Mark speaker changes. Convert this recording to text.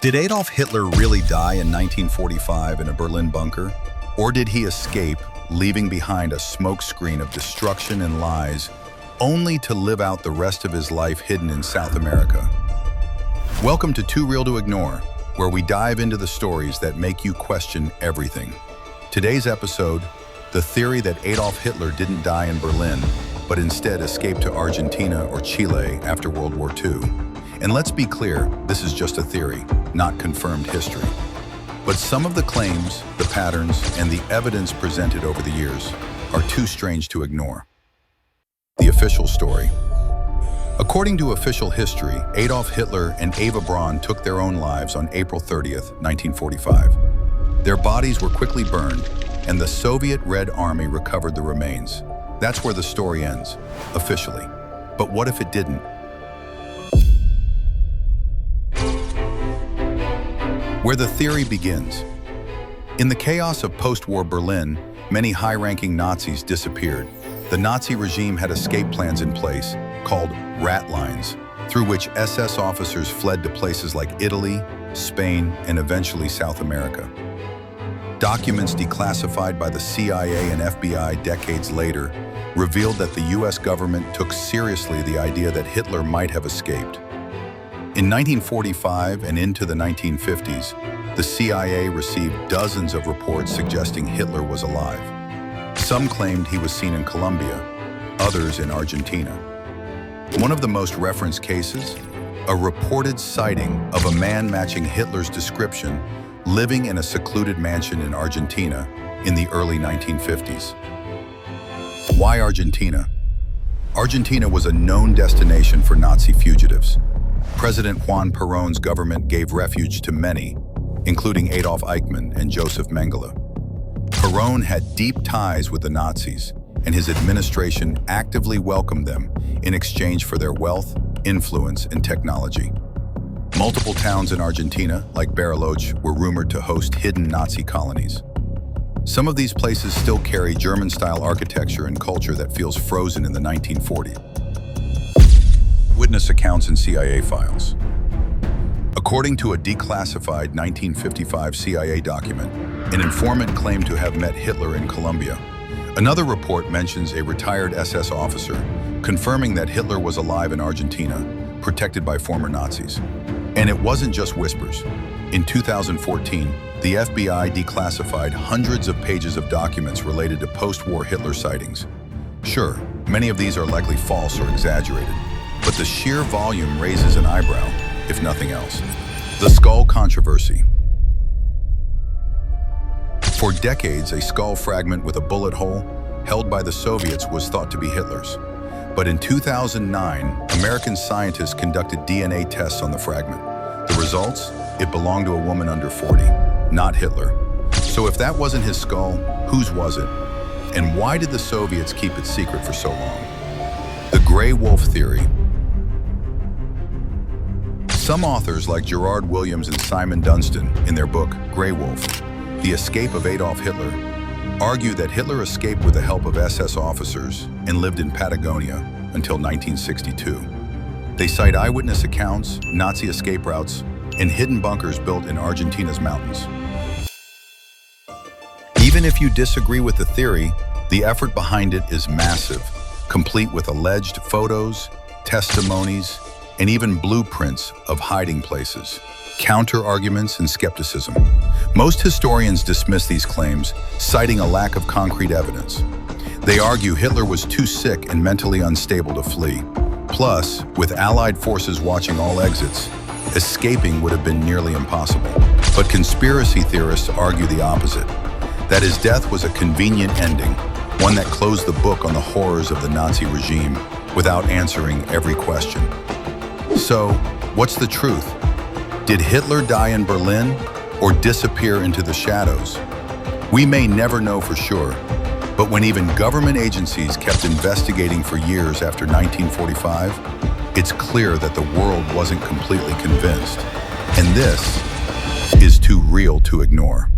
Speaker 1: Did Adolf Hitler really die in 1945 in a Berlin bunker? Or did he escape, leaving behind a smokescreen of destruction and lies, only to live out the rest of his life hidden in South America? Welcome to Too Real to Ignore, where we dive into the stories that make you question everything. Today's episode, the theory that Adolf Hitler didn't die in Berlin, but instead escaped to Argentina or Chile after World War II. And let's be clear, this is just a theory, not confirmed history. But some of the claims, the patterns, and the evidence presented over the years are too strange to ignore. The official story. According to official history, Adolf Hitler and Eva Braun took their own lives on April 30th, 1945. Their bodies were quickly burned, and the Soviet Red Army recovered the remains. That's where the story ends, officially. But what if it didn't? Where the theory begins. In the chaos of post-war Berlin, many high-ranking Nazis disappeared. The Nazi regime had escape plans in place, called rat lines, through which SS officers fled to places like Italy, Spain, and eventually South America. Documents declassified by the CIA and FBI decades later revealed that the US government took seriously the idea that Hitler might have escaped. In 1945 and into the 1950s, the CIA received dozens of reports suggesting Hitler was alive. Some claimed he was seen in Colombia, others in Argentina. One of the most referenced cases, a reported sighting of a man matching Hitler's description living in a secluded mansion in Argentina in the early 1950s. Why Argentina? Argentina was a known destination for Nazi fugitives. President Juan Perón's government gave refuge to many, including Adolf Eichmann and Joseph Mengele. Perón had deep ties with the Nazis, and his administration actively welcomed them in exchange for their wealth, influence, and technology. Multiple towns in Argentina, like Bariloche, were rumored to host hidden Nazi colonies. Some of these places still carry German-style architecture and culture that feels frozen in the 1940s. Witness accounts and CIA files. According to a declassified 1955 CIA document, an informant claimed to have met Hitler in Colombia. Another report mentions a retired SS officer confirming that Hitler was alive in Argentina, protected by former Nazis. And it wasn't just whispers. In 2014, the FBI declassified hundreds of pages of documents related to post-war Hitler sightings. Sure, many of these are likely false or exaggerated, but the sheer volume raises an eyebrow, if nothing else. The skull controversy. For decades, a skull fragment with a bullet hole held by the Soviets was thought to be Hitler's. But in 2009, American scientists conducted DNA tests on the fragment. The results? It belonged to a woman under 40, not Hitler. So if that wasn't his skull, whose was it? And why did the Soviets keep it secret for so long? The gray wolf theory. Some authors, like Gerard Williams and Simon Dunstan, in their book, Grey Wolf, The Escape of Adolf Hitler, argue that Hitler escaped with the help of SS officers and lived in Patagonia until 1962. They cite eyewitness accounts, Nazi escape routes, and hidden bunkers built in Argentina's mountains. Even if you disagree with the theory, the effort behind it is massive, complete with alleged photos, testimonies, and even blueprints of hiding places, counter-arguments, and skepticism. Most historians dismiss these claims, citing a lack of concrete evidence. They argue Hitler was too sick and mentally unstable to flee. Plus, with Allied forces watching all exits, escaping would have been nearly impossible. But conspiracy theorists argue the opposite, that his death was a convenient ending, one that closed the book on the horrors of the Nazi regime without answering every question. So, what's the truth? Did Hitler die in Berlin or disappear into the shadows? We may never know for sure, but when even government agencies kept investigating for years after 1945, it's clear that the world wasn't completely convinced. And this is too real to ignore.